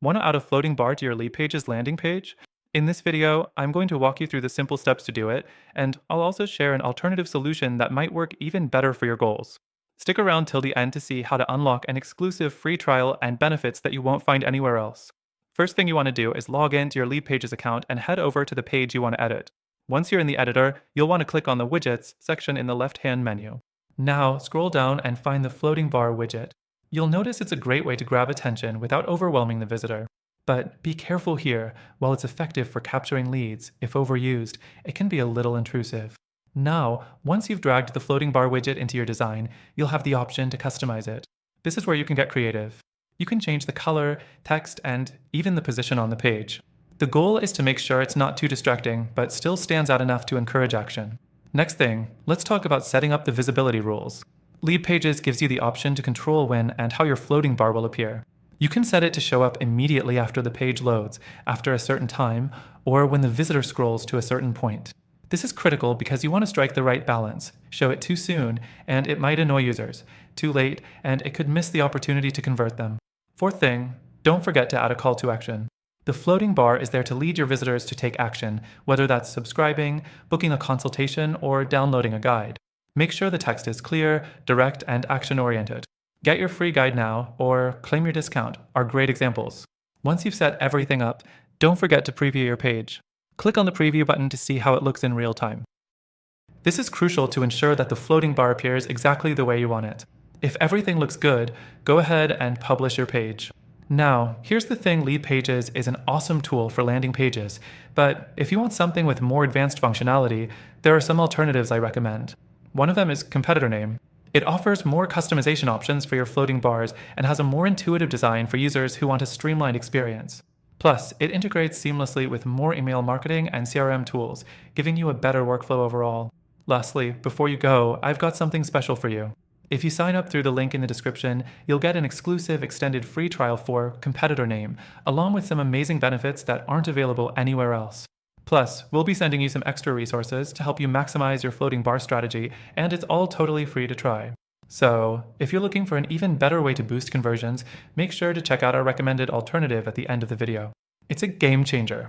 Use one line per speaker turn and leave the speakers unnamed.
Want to add a floating bar to your LeadPages landing page? In this video, I'm going to walk you through the simple steps to do it, and I'll also share an alternative solution that might work even better for your goals. Stick around till the end to see how to unlock an exclusive free trial and benefits that you won't find anywhere else. First thing you want to do is log into your LeadPages account and head over to the page you want to edit. Once you're in the editor, you'll want to click on the Widgets section in the left-hand menu. Now, scroll down and find the floating bar widget. You'll notice it's a great way to grab attention without overwhelming the visitor. But be careful here. While it's effective for capturing leads, if overused, it can be a little intrusive. Now, once you've dragged the floating bar widget into your design, you'll have the option to customize it. This is where you can get creative. You can change the color, text, and even the position on the page. The goal is to make sure it's not too distracting, but still stands out enough to encourage action. Next thing, let's talk about setting up the visibility rules. LeadPages gives you the option to control when and how your floating bar will appear. You can set it to show up immediately after the page loads, after a certain time, or when the visitor scrolls to a certain point. This is critical because you want to strike the right balance. Show it too soon, and it might annoy users. Too late, and it could miss the opportunity to convert them. Fourth thing, don't forget to add a call to action. The floating bar is there to lead your visitors to take action, whether that's subscribing, booking a consultation, or downloading a guide. Make sure the text is clear, direct, and action-oriented. Get your free guide now, or claim your discount, are great examples. Once you've set everything up, don't forget to preview your page. Click on the preview button to see how it looks in real time. This is crucial to ensure that the floating bar appears exactly the way you want it. If everything looks good, go ahead and publish your page. Now, here's the thing: LeadPages is an awesome tool for landing pages, but if you want something with more advanced functionality, there are some alternatives I recommend. One of them is competitor name. It offers more customization options for your floating bars and has a more intuitive design for users who want a streamlined experience. Plus, it integrates seamlessly with more email marketing and CRM tools, giving you a better workflow overall. Lastly, before you go, I've got something special for you. If you sign up through the link in the description, you'll get an exclusive extended free trial for competitor name, along with some amazing benefits that aren't available anywhere else. Plus, we'll be sending you some extra resources to help you maximize your floating bar strategy, and it's all totally free to try. So, if you're looking for an even better way to boost conversions, make sure to check out our recommended alternative at the end of the video. It's a game changer.